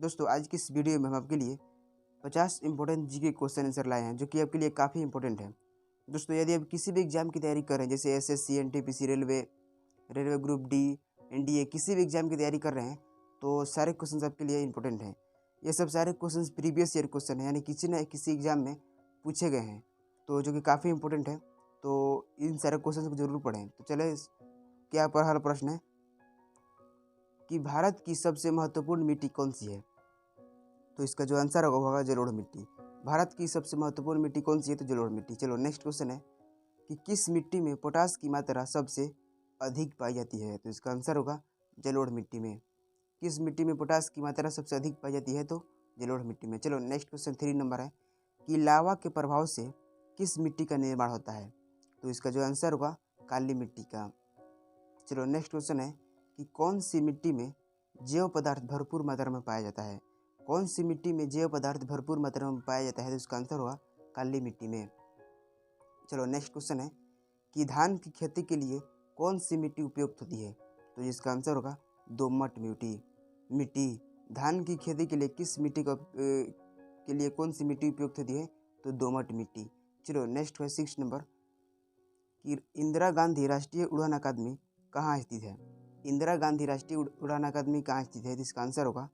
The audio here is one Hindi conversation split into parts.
दोस्तों आज की इस वीडियो में हम आपके लिए 50 इंपॉर्टेंट जीके क्वेश्चन आंसर लाए हैं जो कि आपके लिए काफ़ी इंपॉर्टेंट है। दोस्तों यदि आप किसी भी एग्जाम की तैयारी कर रहे हैं जैसे SSC, NTPC, railway group D, NDA, किसी भी एग्जाम की तैयारी कर रहे हैं तो सारे क्वेश्चन आपके लिए इंपॉर्टेंट हैं। ये सब सारे क्वेश्चन प्रीवियस ईयर क्वेश्चन है, यानी किसी न किसी एग्जाम में पूछे गए हैं, तो जो कि काफ़ी इंपॉर्टेंट है। तो इन सारे क्वेश्चन को जरूर पढ़ें। तो चले, क्या पहला प्रश्न है कि भारत की सबसे महत्वपूर्ण मिट्टी कौन सी है? तो इसका जो आंसर होगा जलोढ़ मिट्टी। भारत की सबसे महत्वपूर्ण मिट्टी कौन सी है? तो जलोढ़ मिट्टी। चलो नेक्स्ट क्वेश्चन है कि किस मिट्टी में पोटास की मात्रा सबसे अधिक पाई जाती है? तो इसका आंसर होगा जलोढ़ मिट्टी में। किस मिट्टी में पोटास की मात्रा सबसे अधिक पाई जाती है? तो जलोढ़ मिट्टी में। चलो नेक्स्ट क्वेश्चन 3 नंबर है कि लावा के प्रभाव से किस मिट्टी का निर्माण होता है? तो इसका जो आंसर होगा काली मिट्टी का। चलो नेक्स्ट क्वेश्चन है कि कौन सी मिट्टी में जैव पदार्थ भरपूर मात्रा में पाया जाता है? कौन सी मिट्टी में जैव पदार्थ भरपूर मात्रा में पाया जाता है? तो इसका आंसर होगा काली मिट्टी में। चलो नेक्स्ट क्वेश्चन है कि धान की खेती के लिए कौन सी मिट्टी उपयुक्त होती है? तो इसका आंसर होगा दोमट मिट्टी। धान की खेती के लिए किस मिट्टी के लिए कौन सी मिट्टी उपयुक्त होती है? तो दोमट मिट्टी। चलो नेक्स्ट है 6 नंबर कि इंदिरा गांधी राष्ट्रीय उड़ान अकादमी कहाँ स्थित है? इंदिरा गांधी राष्ट्रीय उड़ान अकादमी कहाँ स्थित है? इसका आंसर होगा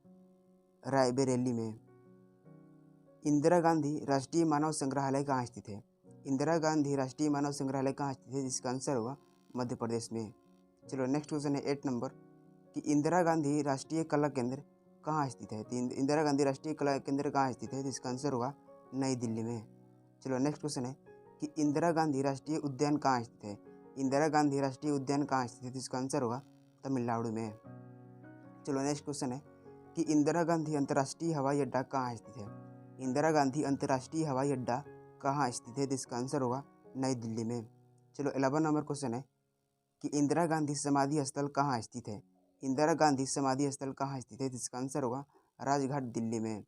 रायबरेली में। इंदिरा गांधी राष्ट्रीय मानव संग्रहालय कहाँ स्थित है? इंदिरा गांधी राष्ट्रीय मानव संग्रहालय कहाँ स्थित है? जिसका आंसर होगा मध्य प्रदेश में। चलो नेक्स्ट क्वेश्चन है 8 नंबर कि इंदिरा गांधी राष्ट्रीय कला केंद्र कहाँ स्थित है? तो इंदिरा गांधी राष्ट्रीय कला केंद्र कहाँ स्थित है? जिसका आंसर होगा नई दिल्ली में। चलो नेक्स्ट क्वेश्चन है कि इंदिरा गांधी राष्ट्रीय उद्यान कहाँ स्थित है? इंदिरा गांधी राष्ट्रीय उद्यान कहाँ स्थित है? इसका आंसर होगा तमिलनाडु में। चलो नेक्स्ट क्वेश्चन है कि इंदिरा गांधी अंतर्राष्ट्रीय हवाई अड्डा कहाँ स्थित है? इंदिरा गांधी अंतर्राष्ट्रीय हवाई अड्डा कहाँ स्थित है? इसका आंसर होगा नई दिल्ली में। चलो 11 नंबर क्वेश्चन है कि इंदिरा गांधी समाधि स्थल कहाँ स्थित है? इंदिरा गांधी समाधि स्थल कहाँ स्थित है? इसका आंसर होगा राजघाट, दिल्ली में।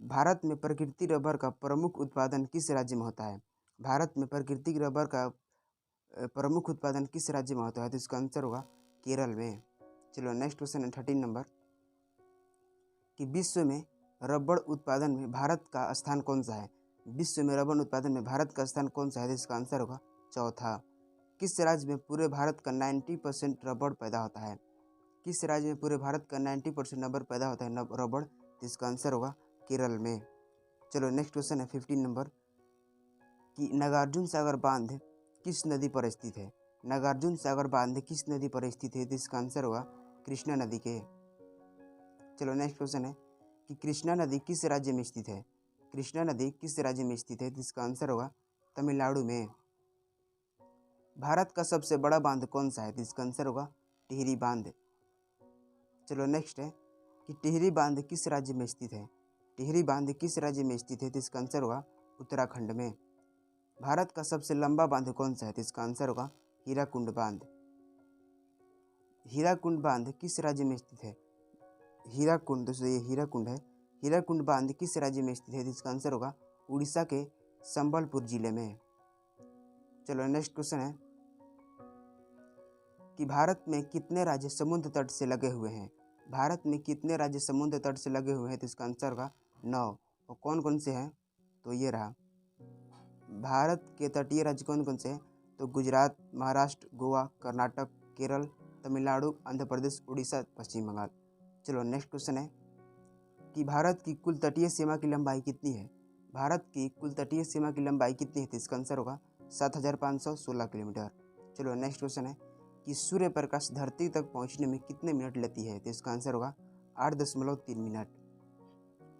भारत में प्राकृतिक रबर का प्रमुख उत्पादन किस राज्य में होता है? भारत में प्राकृतिक रबर का प्रमुख उत्पादन किस राज्य में होता है? तो इसका आंसर होगा केरल में। चलो नेक्स्ट क्वेश्चन है 13 नंबर कि विश्व में रबर उत्पादन में भारत का स्थान कौन सा है? विश्व में रबर उत्पादन में भारत का स्थान कौन सा है? तो इसका आंसर होगा चौथा। किस राज्य में पूरे भारत का 90% रबर पैदा होता है? किस राज्य में पूरे भारत का 90% रबर पैदा होता है रबर? तो इसका आंसर होगा केरल में। चलो नेक्स्ट क्वेश्चन है 15 नंबर कि नागार्जुन सागर बांध किस नदी पर स्थित है? नागार्जुन सागर बांध किस नदी पर स्थित है? तो इसका आंसर होगा कृष्णा नदी के। चलो नेक्स्ट क्वेश्चन है कि कृष्णा नदी किस राज्य में स्थित है? कृष्णा नदी किस राज्य में स्थित है? तो इसका आंसर होगा तमिलनाडु में। भारत का सबसे बड़ा बांध कौन सा है? तो इसका आंसर होगा टिहरी बांध। चलो नेक्स्ट है कि टिहरी बांध किस राज्य में स्थित है? टिहरी बांध किस राज्य में स्थित है? तो इसका आंसर होगा उत्तराखंड में। भारत का सबसे लंबा बांध कौन सा है? तो इसका आंसर होगा हीराकुंड बांध। हीराकुंड बांध किस राज्य में स्थित है? हीराकुंड, दोस्तों ये हीराकुंड है। हीराकुंड बांध किस राज्य में स्थित है? तो इसका आंसर होगा उड़ीसा के संबलपुर जिले में। चलो नेक्स्ट क्वेश्चन है कि भारत में कितने राज्य समुद्र तट से लगे हुए हैं? भारत में कितने राज्य समुद्र तट से लगे हुए हैं? तो इसका आंसर होगा 9। और कौन कौन से हैं? तो ये रहा भारत के तटीय राज्य कौन कौन से हैं? तो गुजरात, महाराष्ट्र, गोवा, कर्नाटक, केरल, तमिलनाडु, आंध्र प्रदेश, उड़ीसा, पश्चिम बंगाल। चलो नेक्स्ट क्वेश्चन है कि भारत की कुल तटीय सीमा की लंबाई कितनी है? भारत की कुल तटीय सीमा की लंबाई कितनी है? तो इसका आंसर होगा 7516 किलोमीटर। चलो नेक्स्ट क्वेश्चन है कि सूर्य प्रकाश धरती तक पहुंचने में कितने मिनट लेती है? तो इसका आंसर होगा 8.3 मिनट।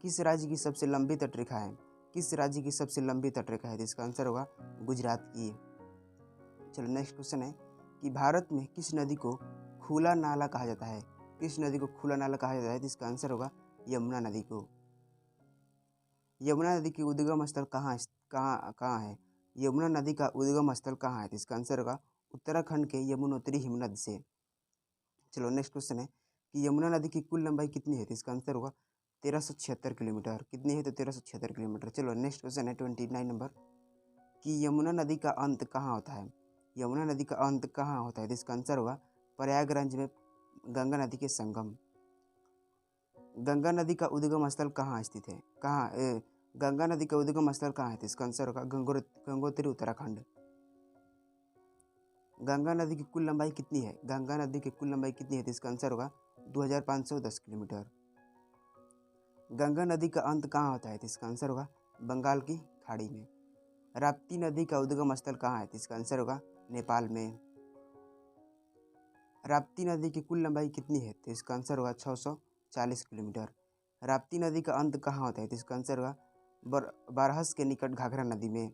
किस राज्य की सबसे लंबी तटरेखा है? किस राज्य की सबसे लंबी तटरेखा है? तो इसका आंसर होगा गुजरात की। चलो नेक्स्ट क्वेश्चन है कि भारत में किस नदी को खुला नाला कहा जाता है? किस नदी को खुला नाला कहा जाता है? तो इसका आंसर होगा यमुना नदी को। यमुना नदी की उद्गम स्थल कहाँ है? यमुना नदी का उद्गम स्थल कहाँ है? तो इसका आंसर होगा उत्तराखंड के यमुनोत्री हिमनद से। चलो नेक्स्ट क्वेश्चन है कि यमुना नदी की कुल लंबाई कितनी है? तो इसका आंसर होगा 1376 किलोमीटर। कितनी है? तो 1376 किलोमीटर। चलो नेक्स्ट क्वेश्चन है 29 नंबर कि यमुना नदी का अंत कहाँ होता है? यमुना नदी का अंत कहाँ होता है? तो इसका आंसर होगा प्रयागराज में गंगा नदी के संगम। गंगा नदी का उद्गम स्थल कहाँ स्थित है? गंगा नदी का उद्गम स्थल कहाँ है? तो इसका आंसर होगा गंगोत्री उत्तराखंड। गंगा नदी की कुल लंबाई कितनी है? गंगा नदी की कुल लंबाई कितनी है? तो इसका आंसर होगा 2510 किलोमीटर। गंगा नदी का अंत कहाँ होता है? तो इसका आंसर होगा बंगाल की खाड़ी में। राप्ती नदी का उद्गम स्थल कहाँ है? तो इसका आंसर होगा नेपाल में। राप्ती नदी की कुल लंबाई कितनी है? तो इसका आंसर होगा 640 किलोमीटर। राप्ती नदी का अंत कहाँ होता है? तो इसका आंसर होगा बारहस के निकट घाघरा नदी में।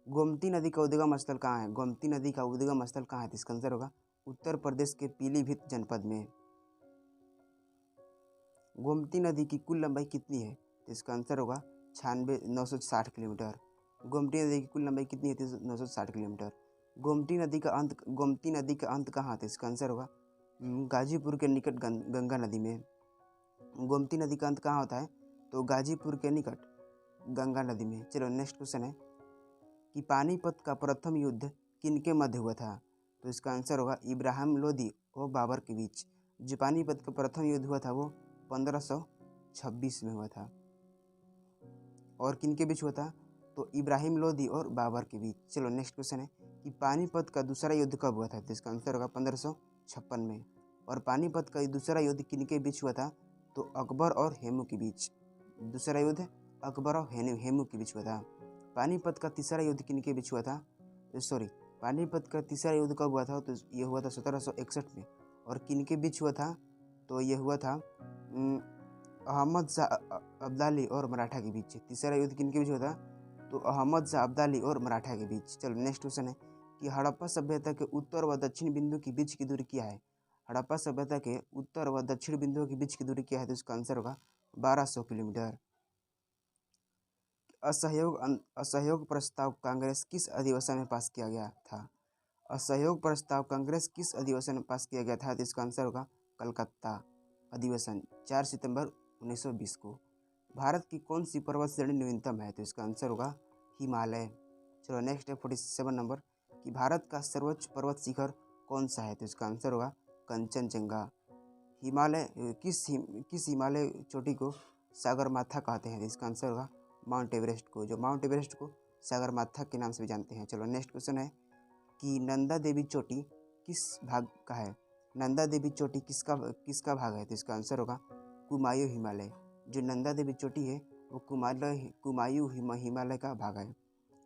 गोमती नदी का उद्गम स्थल कहाँ है? गोमती नदी का उद्गम स्थल कहाँ है? तो इसका आंसर होगा उत्तर प्रदेश के पीलीभीत जनपद में। गोमती नदी की कुल लंबाई कितनी है? तो इसका आंसर होगा 960 किलोमीटर। गोमती नदी की कुल लंबाई कितनी है? तो 960 किलोमीटर। गोमती नदी का अंत कहाँ है? इसका आंसर होगा गाजीपुर के निकट गंगा नदी में। गोमती नदी का अंत कहाँ होता है? तो गाजीपुर के निकट गंगा नदी में। चलो नेक्स्ट क्वेश्चन है कि पानीपत का प्रथम युद्ध किनके मध्य हुआ था? तो इसका आंसर होगा इब्राहिम लोदी और बाबर के बीच। जो पानीपत का प्रथम युद्ध हुआ था वो 1526 में हुआ था। और किनके बीच हुआ था? तो इब्राहिम लोदी और बाबर के बीच। चलो नेक्स्ट क्वेश्चन है कि पानीपत का दूसरा युद्ध कब हुआ था? तो इसका आंसर होगा 1556 में। और पानीपत का दूसरा युद्ध किनके बीच हुआ था? तो अकबर और हेमू के बीच। दूसरा युद्ध अकबर और हेमू के बीच हुआ था। पानीपत का तीसरा युद्ध किनके बीच हुआ था? पानीपत का तीसरा युद्ध कब हुआ था? तो ये हुआ था 1761 में। और किनके बीच हुआ था? तो ये हुआ था अहमद शाह अब्दाली और मराठा के बीच। तीसरा युद्ध किनके बीच हुआ था? तो अहमद शाह अब्दाली और मराठा के बीच। चलो नेक्स्ट क्वेश्चन है कि हड़प्पा सभ्यता के उत्तर व दक्षिण बिंदु के बीच की दूरी क्या है? हड़प्पा सभ्यता के उत्तर व दक्षिण बिंदुओं के बीच की दूरी क्या है? तो इसका आंसर होगा 1200 किलोमीटर। असहयोग प्रस्ताव कांग्रेस किस अधिवेशन में पास किया गया था? असहयोग प्रस्ताव कांग्रेस किस अधिवेशन में पास किया गया था? तो इसका आंसर होगा कलकत्ता अधिवेशन 4 सितंबर 1920 को। भारत की कौन सी पर्वत श्रेणी न्यूनतम है? तो इसका आंसर होगा हिमालय। चलो नेक्स्ट है 47 नंबर कि भारत का सर्वोच्च पर्वत शिखर कौन सा है? तो इसका आंसर होगा कंचनजंगा। किस हिमालय चोटी को सागरमाथा कहते हैं? तो इसका आंसर होगा माउंट एवरेस्ट को। जो माउंट एवरेस्ट को सागरमाथा के नाम से भी जानते हैं। चलो नेक्स्ट क्वेश्चन है कि नंदा देवी चोटी किस भाग का है? नंदा देवी चोटी किसका भाग है? तो इसका आंसर होगा कुमायूं हिमालय। जो नंदा देवी चोटी है वो कुमायूं हिमालय का भाग है।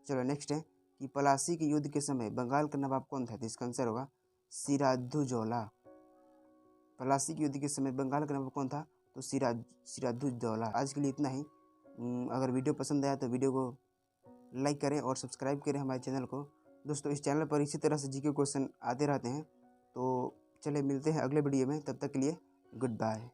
चलो नेक्स्ट है कि पलासी के युद्ध के समय बंगाल का नवाब कौन था? तो इसका आंसर होगा सिराजुद्दौला। पलासी के युद्ध के समय बंगाल का नवाब कौन था? तो सिराजुद्दौला। आज के लिए इतना ही। अगर वीडियो पसंद आया तो वीडियो को लाइक करें और सब्सक्राइब करें हमारे चैनल को। दोस्तों इस चैनल पर इसी तरह से जीके क्वेश्चन आते रहते हैं। तो चलिए मिलते हैं अगले वीडियो में, तब तक के लिए गुड बाय।